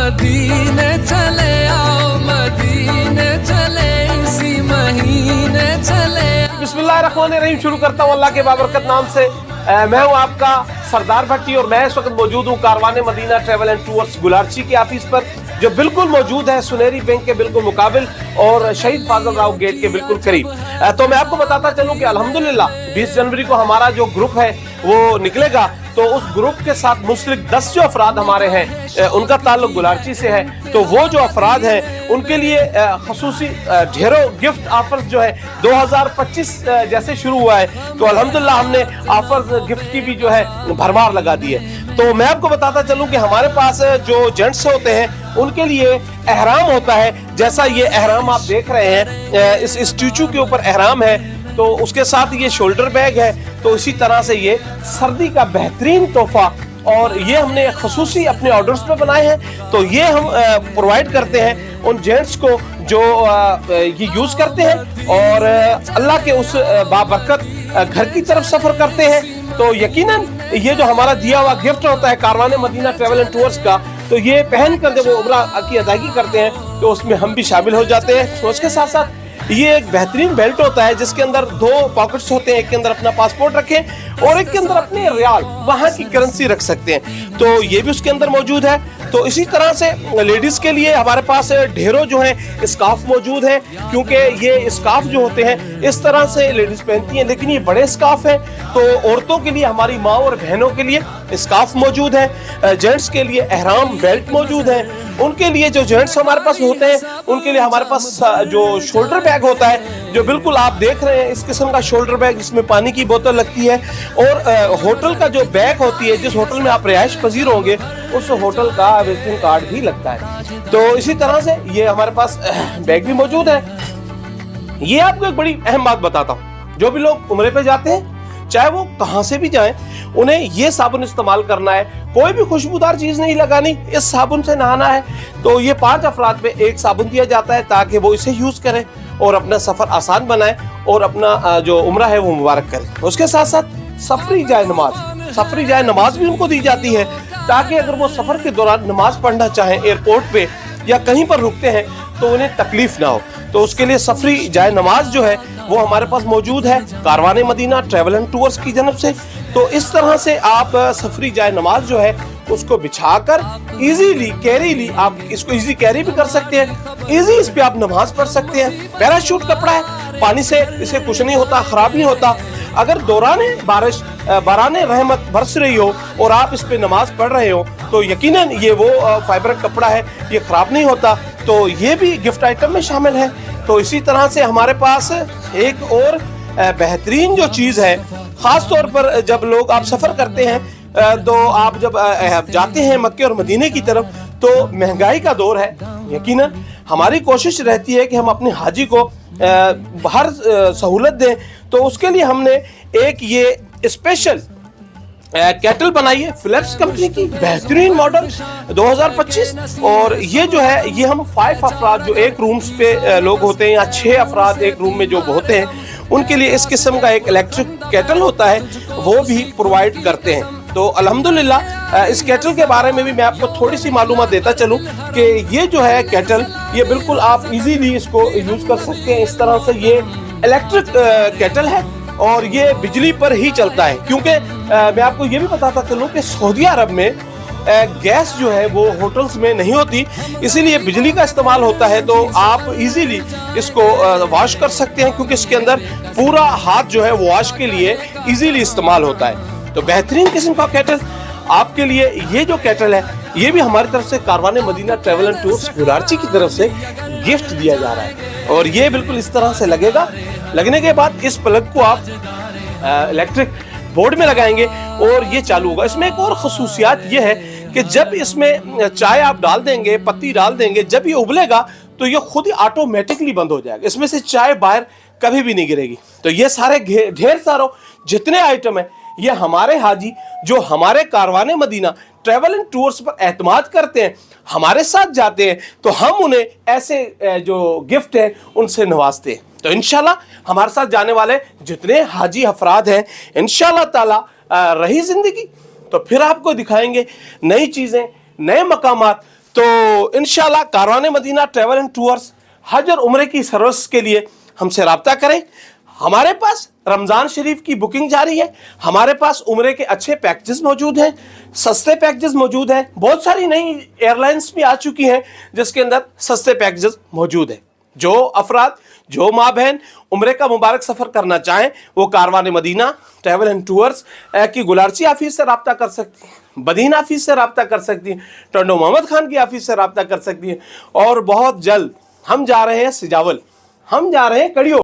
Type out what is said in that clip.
मदीने चले आओ, मदीने चले इसी महीने चले। बिस्मिल्लाहिर्रहमानिर्रहीम। शुरू करता हूँ अल्लाह के बाबरकत नाम से। मैं हूँ आपका सरदार भट्टी और मैं इस वक्त मौजूद हूँ कारवाने मदीना ट्रैवल एंड टूर्स गुलारची के ऑफिस पर, जो बिल्कुल मौजूद है सुनहरी बैंक के बिल्कुल मुकाबिल और शहीद फाजल राव गेट के बिल्कुल करीब। तो मैं आपको बताता चलूँ कि अल्हम्दुलिल्लाह 20 जनवरी को हमारा जो ग्रुप है वो निकलेगा। तो उस ग्रुप के साथ मुस्लिक 10 जो अफराद हमारे हैं उनका ताल्लुक गुलारची से है। तो वो जो अफराद हैं उनके लिए खसूसी ढेरों गिफ्ट ऑफर्स जो है 2025 जैसे शुरू हुआ है, तो अल्हम्दुलिल्लाह हमने ऑफर्स गिफ्ट की भी जो है भरमार लगा दी है। तो मैं आपको बताता चलूं कि हमारे पास जो जेंट्स होते हैं उनके लिए एहराम होता है। जैसा ये एहराम आप देख रहे हैं, इस स्टैचू के ऊपर एहराम है, तो उसके साथ ये शोल्डर बैग है। तो इसी तरह से ये सर्दी का बेहतरीन तोहफा, और ये हमने खसूसी अपने ऑर्डर्स पे बनाए हैं। तो ये हम प्रोवाइड करते हैं उन जेंट्स को जो ये यूज करते हैं और अल्लाह के उस बाबरकत घर की तरफ सफर करते हैं। तो यकीनन ये जो हमारा दिया हुआ गिफ्ट होता है कारवाने मदीना ट्रैवल एंड टूर्स का, तो ये पहन कर जब वो उम्रा की अदायगी करते हैं तो उसमें हम भी शामिल हो जाते हैं। तो उसके साथ साथ ये एक बेहतरीन बेल्ट होता है जिसके अंदर 2 पॉकेट्स होते हैं, एक के अंदर अपना पासपोर्ट रखें और एक के अंदर अपने रियाल वहां की करेंसी रख सकते हैं। तो ये भी उसके अंदर मौजूद है। तो इसी तरह से लेडीज के लिए हमारे पास ढेरों जो है स्कार्फ मौजूद है, क्योंकि ये स्कार्फ जो होते हैं इस तरह से लेडीज पहनती हैं, लेकिन ये बड़े स्कार्फ हैं। तो औरतों के लिए, हमारी माँ और बहनों के लिए स्कार्फ मौजूद है। जेंट्स के लिए एहराम बेल्ट मौजूद है। उनके लिए जो जेंट्स हमारे पास होते हैं उनके लिए हमारे पास जो शोल्डर बैग होता है, जो बिल्कुल आप देख रहे हैं इस किस्म का शोल्डर बैग, जिसमें पानी की बोतल लगती है। और होटल का जो बैग होती है, जिस होटल में आप रिहाइश पजीर होंगे उस होटल का विजिटिंग कार्ड भी लगता है। तो इसी तरह से ये हमारे पास बैग भी मौजूद है। ये आपको एक बड़ी अहम बात बताता हूँ, जो भी लोग उम्रे पे जाते हैं चाहे वो कहां से भी जाएं, उन्हें ये साबुन इस्तेमाल करना है। कोई भी खुशबूदार चीज नहीं लगानी, इस साबुन से नहाना है। तो ये 5 अफराद पे एक साबुन दिया जाता है ताकि वो इसे यूज करें और अपना सफर आसान बनाए और अपना जो उम्रा है वो मुबारक करें। उसके साथ साथ सफरी जाए नमाज भी उनको दी जाती है, ताकि अगर वो सफर के दौरान नमाज पढ़ना चाहें एयरपोर्ट पे या कहीं पर रुकते हैं तो उन्हें तकलीफ ना हो। तो उसके लिए सफरी जाए नमाज जो है वो हमारे पास मौजूद है कारवाने मदीना ट्रैवल एंड टूर्स की जानब से। तो इस तरह से आप सफरी जाए नमाज जो है उसको बिछाकर इजीली कैरीली आप इसको इजी कैरी भी कर सकते हैं। इजी इस पे आप नमाज पढ़ सकते हैं। पैराशूट कपड़ा है, पानी से इसे कुछ नहीं होता, खराब नहीं होता। अगर दौरान बारिश बाराने रहमत बरस रही हो और आप इस पे नमाज पढ़ रहे हो तो यकीनन ये वो फाइबर कपड़ा है, ये खराब नहीं होता। तो ये भी गिफ्ट आइटम में शामिल है। तो इसी तरह से हमारे पास एक और बेहतरीन जो चीज है, खास तौर पर जब लोग आप सफर करते हैं तो आप जब जाते हैं मक्के और मदीने की तरफ, तो महंगाई का दौर है। यकीनन हमारी कोशिश रहती है कि हम अपने हाजी को हर सहूलत दें। तो उसके लिए हमने एक ये स्पेशल केटल बनाई है फिलिप्स कंपनी की, बेहतरीन मॉडल 2025। और ये जो है ये हम 5 अफराद जो एक रूम्स पे लोग होते हैं या 6 अफराद एक रूम में जो होते हैं उनके लिए इस किस्म का एक इलेक्ट्रिक केटल होता है, वो भी प्रोवाइड करते हैं। तो अल्हम्दुलिल्लाह इस केटल के बारे में भी मैं आपको थोड़ी सी मालूमात देता चलूं कि ये जो है केटल, ये बिल्कुल आप इजीली इसको यूज कर सकते हैं। इस तरह से ये इलेक्ट्रिक केटल है और ये बिजली पर ही चलता है, क्योंकि मैं आपको ये भी बताता चलूं कि सऊदी अरब में गैस जो है वो होटल्स में नहीं होती, इसीलिए बिजली का इस्तेमाल होता है। तो आप इजीली इसको वॉश कर सकते हैं, क्योंकि इसके अंदर पूरा हाथ जो है वॉश के लिए इजीली इस्तेमाल होता है। तो बेहतरीन किस्म का केटल आपके लिए, ये जो केटल है ये भी हमारी तरफ से कारवाने मदीना ट्रैवल एंड टूर्स गुलारची की तरफ से गिफ्ट दिया जा रहा है। और ये बिल्कुल इस तरह से लगेगा। लगने के बाद इस प्लग को आप इलेक्ट्रिक बोर्ड में लगाएंगे और ये चालू होगा। इसमें एक और खसूसियात ये है कि जब इसमें चाय आप डाल देंगे, पत्ती डाल देंगे, जब ये उबलेगा तो ये खुद ही ऑटोमेटिकली बंद हो जाएगा। इसमें से चाय बाहर कभी भी नहीं गिरेगी। तो ये सारे ढेर सारों जितने आइटम है, ये हमारे हाजी जो हमारे कारवाने मदीना ट्रैवल एंड टूर्स पर एतमाद करते हैं, हमारे साथ जाते हैं, तो हम उन्हें ऐसे जो गिफ्ट है उनसे नवाजते हैं। तो इंशाल्लाह हमारे साथ जाने वाले जितने हाजी अफराद हैं, इंशाल्लाह ताला रही जिंदगी तो फिर आपको दिखाएंगे नई चीजें, नए मकामात। تو انشاءاللہ کاروان مدینہ ٹریول اینڈ ٹورز حج اور عمرے کی سروس کے لیے ہم سے رابطہ کریں. ہمارے پاس رمضان شریف کی بکنگ جاری ہے. ہمارے پاس عمرے کے اچھے پیکجز موجود ہیں, سستے پیکجز موجود ہیں. بہت ساری نئی ایئر لائنز بھی آ چکی ہیں جس کے اندر سستے پیکجز موجود ہیں. جو افراد, جو ماں بہن عمرے کا مبارک سفر کرنا چاہیں وہ کاروان مدینہ ٹریول اینڈ ٹورز کی گلارچی آفس سے رابطہ کر سکتی ہیں, بدین آفس سے رابطہ کر سکتی ہیں, ٹنڈو محمد خان کی آفس سے رابطہ کر سکتی ہیں. اور بہت جلد ہم جا رہے ہیں سجاول, ہم جا رہے ہیں کڑیو.